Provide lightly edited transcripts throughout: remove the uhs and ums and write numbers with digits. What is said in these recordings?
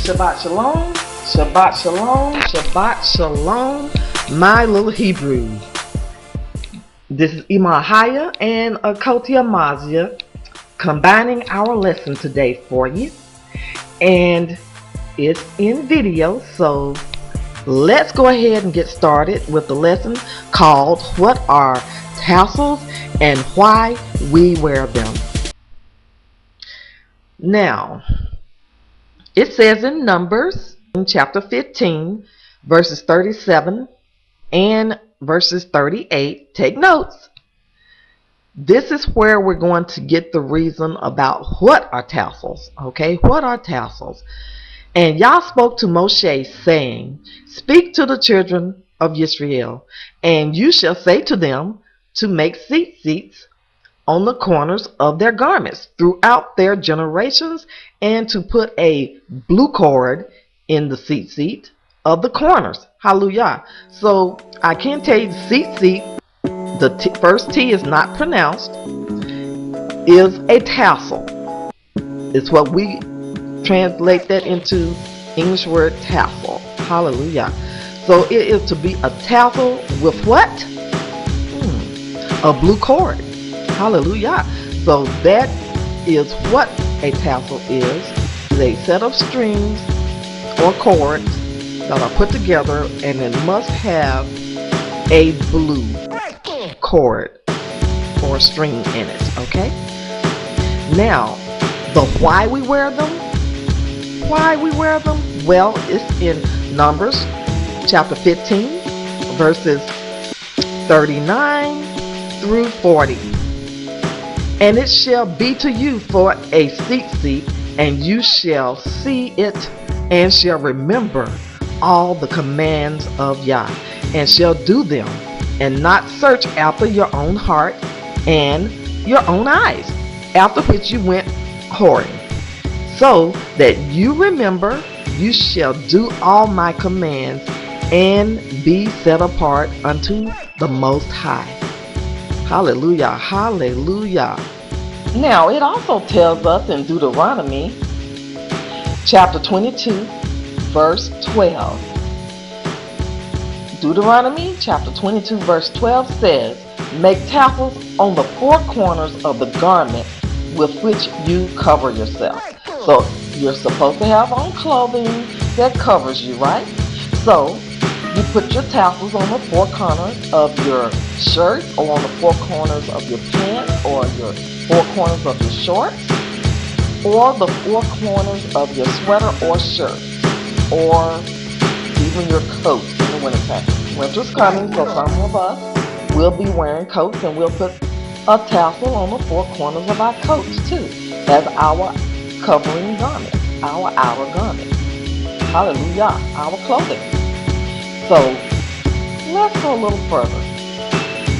Shabbat Shalom, Shabbat Shalom, Shabbat Shalom, my little Hebrews. This is Imahaya and Akotia Mazia combining our lesson today for you. And it's in video, so let's go ahead and get started with the lesson called What Are Tassels and Why We Wear Them. Now, it says in Numbers, in chapter 15, verses 37 and verses 38, take notes. This is where we're going to get the reason about what are tassels, okay? What are tassels? And Yah spoke to Moshe, saying, Speak to the children of Israel, and you shall say to them to make seats on the corners of their garments throughout their generations, and to put a blue cord in the seat of the corners. Hallelujah. So I can tell you seat, the first T is not pronounced, is a tassel. It's what we translate that into English word tassel. Hallelujah. So it is to be a tassel with what? A blue cord. Hallelujah. So that is what a tassel is a set of strings or cords that are put together, and it must have a blue cord or string in it. Okay. Now, the why we wear them. Why we wear them? Well, it's in Numbers chapter 15, verses 39 through 40. And it shall be to you for a seat, and you shall see it, and shall remember all the commands of Yah, and shall do them, and not search after your own heart and your own eyes, after which you went whoring, so that you remember you shall do all my commands, and be set apart unto the Most High. Hallelujah, hallelujah. Now, it also tells us in Deuteronomy chapter 22, verse 12. Deuteronomy chapter 22, verse 12 says, Make tassels on the four corners of the garment with which you cover yourself. So, you're supposed to have on clothing that covers you, right? So, you put your tassels on the four corners of your shirt, or on the four corners of your pants, or your four corners of your shorts, or the four corners of your sweater or shirt, or even your coat in the wintertime. Winter's coming, so some of us will be wearing coats, and we'll put a tassel on the four corners of our coats too, as our covering garment, our outer garment. Hallelujah, our clothing. So, let's go a little further.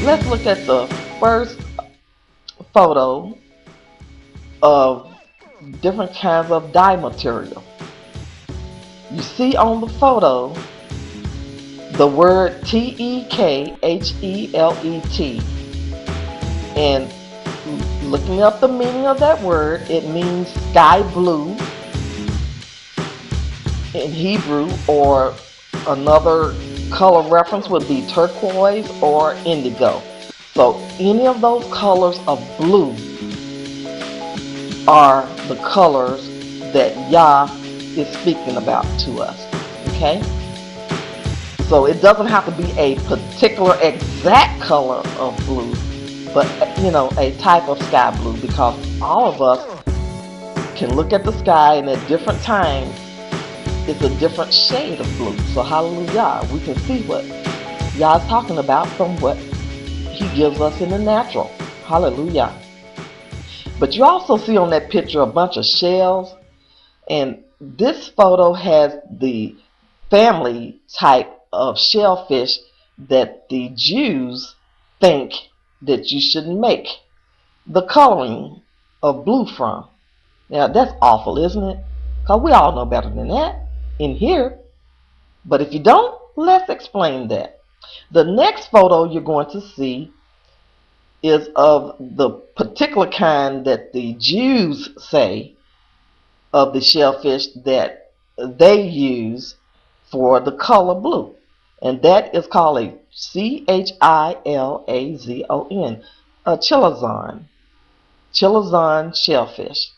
Let's look at the first photo of different kinds of dye material. You see on the photo the word Tekhelet, and looking up the meaning of that word, it means sky blue in Hebrew, or another color reference would be turquoise or indigo. So any of those colors of blue are the colors that Yah is speaking about to us. Okay? So it doesn't have to be a particular exact color of blue, but a type of sky blue, because all of us can look at the sky, and at different times it's a different shade of blue. So hallelujah, we can see what Yah is talking about from what He gives us in the natural. Hallelujah. But you also see on that picture a bunch of shells, and this photo has the family type of shellfish that the Jews think that you should make the coloring of blue from. Now that's awful, isn't it? Because we all know better than that in here. But if you don't, let's explain that. The next photo you're going to see is of the particular kind that the Jews say of the shellfish that they use for the color blue. And that is called a chilazon, a chilazon. Chilazon shellfish.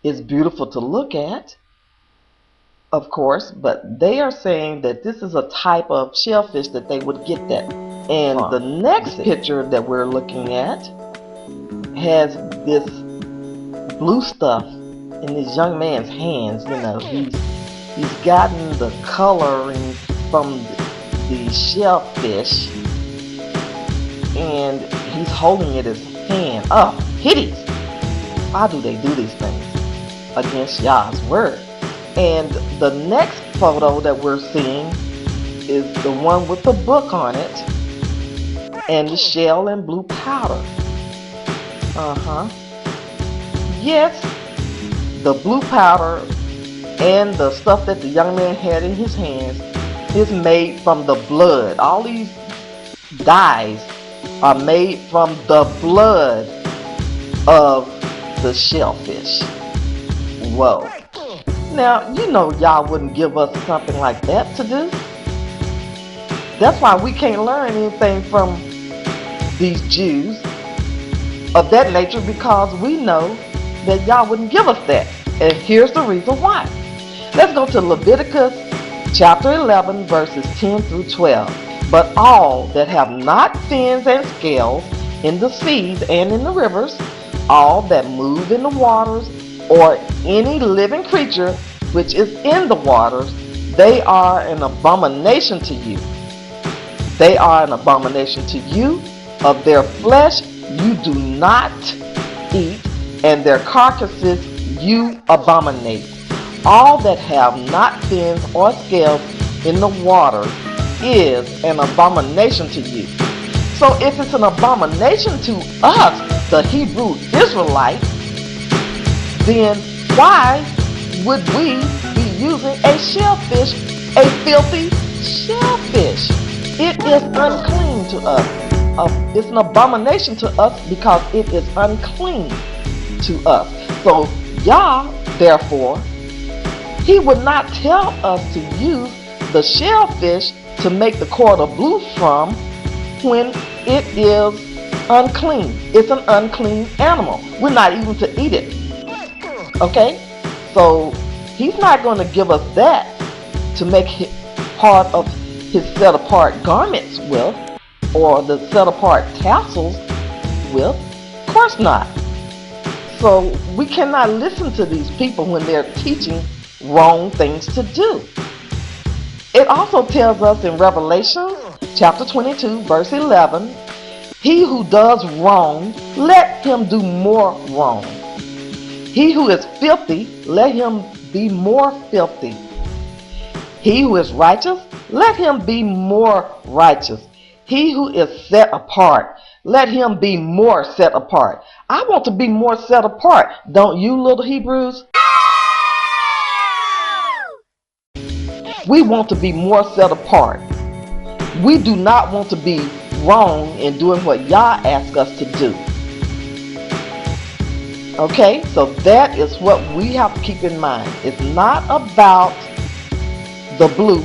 It's beautiful to look at, of course, but they are saying that this is a type of shellfish that they would get that. And the next picture that we're looking at has this blue stuff in this young man's hands. You know, he's gotten the coloring from the shellfish, and he's holding it in his hand. Oh, hideous! Why do they do these things against Yah's word? And the next photo that we're seeing is the one with the book on it and the shell and blue powder. Yes, the blue powder and the stuff that the young man had in his hands is made from the blood. All these dyes are made from the blood of the shellfish. Whoa. Now, you know y'all wouldn't give us something like that to do. That's why we can't learn anything from these Jews of that nature, because we know that y'all wouldn't give us that. And here's the reason why. Let's go to Leviticus chapter 11 verses 10 through 12. But all that have not fins and scales in the seas and in the rivers, all that move in the waters, or any living creature which is in the waters, they are an abomination to you. They are an abomination to you. Of their flesh you do not eat, and their carcasses you abominate. All that have not fins or scales in the water is an abomination to you. So if it's an abomination to us, the Hebrew Israelites, then why would we be using a shellfish, a filthy shellfish? It is unclean to us. It's an abomination to us because it is unclean to us. So Yah, therefore, he would not tell us to use the shellfish to make the cord of blue from when it is unclean. It's an unclean animal. We're not even to eat it. Okay? So he's not going to give us that to make it part of his set apart garments with, or the set apart tassels with. Of course not. So we cannot listen to these people when they're teaching wrong things to do. It also tells us in Revelation chapter 22 verse 11, he who does wrong, let him do more wrong. He who is filthy, let him be more filthy. He who is righteous, let him be more righteous. He who is set apart, let him be more set apart. I want to be more set apart. Don't you, little Hebrews? We want to be more set apart. We do not want to be wrong in doing what Yah asks us to do. Okay, so that is what we have to keep in mind. It's not about the blue.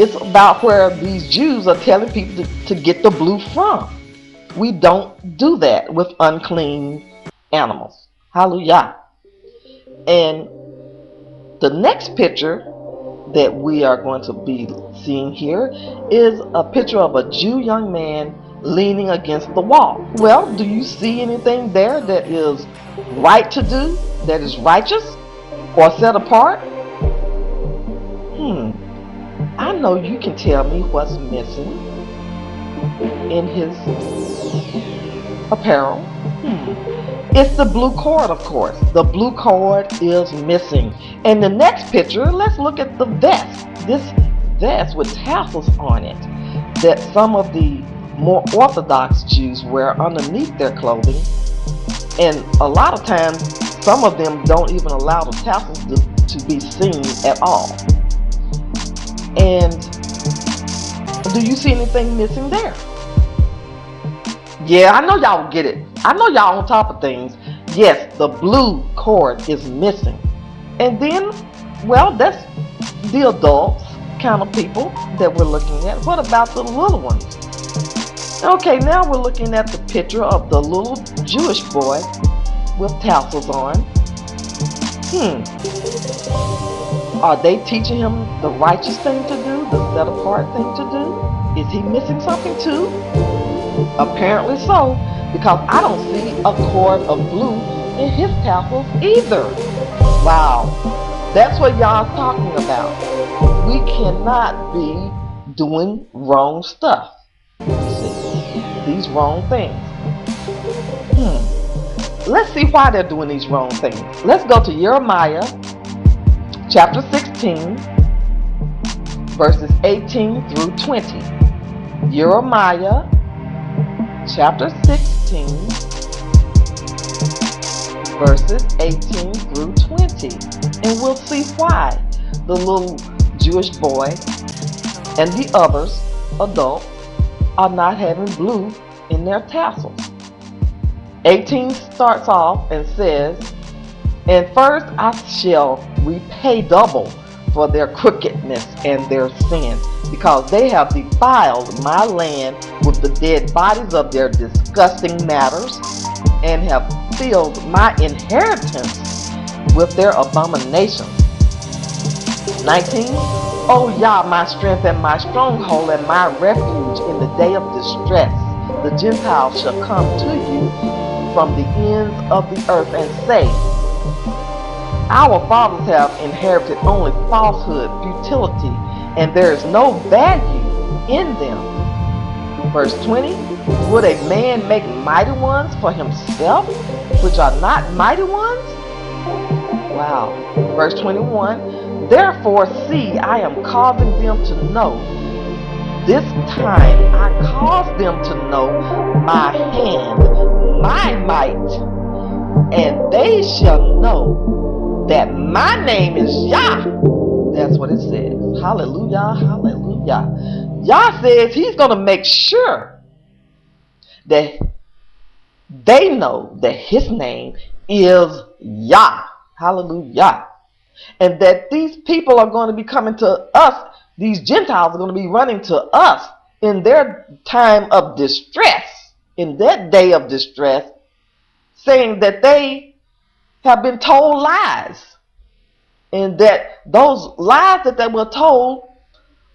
It's about where these Jews are telling people to get the blue from. We don't do that with unclean animals. Hallelujah. And the next picture that we are going to be seeing here is a picture of a Jew young man leaning against the wall. Well, do you see anything there that is right to do, that is righteous or set apart? I know you can tell me what's missing in his apparel. It's the blue cord, of course. The blue cord is missing. And the next picture, let's look at the vest. This vest with tassels on it that some of the more Orthodox Jews wear underneath their clothing. And a lot of times, some of them don't even allow the tassels to be seen at all. And do you see anything missing there? Yeah, I know y'all will get it. I know y'all on top of things. Yes, the blue cord is missing. And then Well, that's the adults kind of people that we're looking at. What about the little ones? Okay, now we're looking at the picture of the little Jewish boy with tassels on. Are they teaching him the righteous thing to do, the set apart thing to do? Is he missing something too? Apparently so, because I don't see a cord of blue in his tassels either. Wow, that's what y'all's talking about. We cannot be doing wrong stuff. See, these wrong things. Let's see why they're doing these wrong things. Let's go to Jeremiah chapter 16, verses 18 through 20. Jeremiah chapter 16, verses 18 through 20. And we'll see why the little Jewish boy and the others, adults, are not having blue in their tassels. 18 starts off and says, "And first I shall repay double for their crookedness and their sin, because they have defiled my land with the dead bodies of their disgusting matters, and have filled my inheritance with their abominations." 19. "O Yah, my strength and my stronghold and my refuge in the day of distress, the Gentiles shall come to you from the ends of the earth and say, our fathers have inherited only falsehood, futility, and there is no value in them." Verse 20. "Would a man make mighty ones for himself, which are not mighty ones?" Wow. Verse 21. "Therefore, see, I am causing them to know. This time I cause them to know my hand, my might, and they shall know that my name is Yah." That's what it says. Hallelujah, hallelujah. Yah says he's going to make sure that they know that his name is Yah. Hallelujah. And that these people are going to be coming to us, these Gentiles are going to be running to us in their time of distress, in that day of distress, saying that they have been told lies, and that those lies that they were told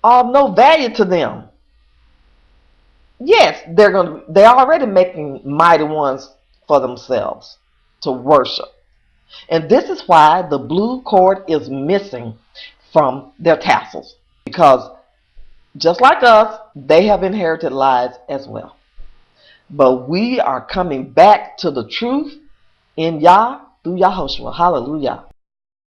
are of no value to them. Yes, they're already making mighty ones for themselves to worship. And this is why the blue cord is missing from their tassels, because just like us, they have inherited lies as well. But we are coming back to the truth in Yah through Yahushua. Hallelujah.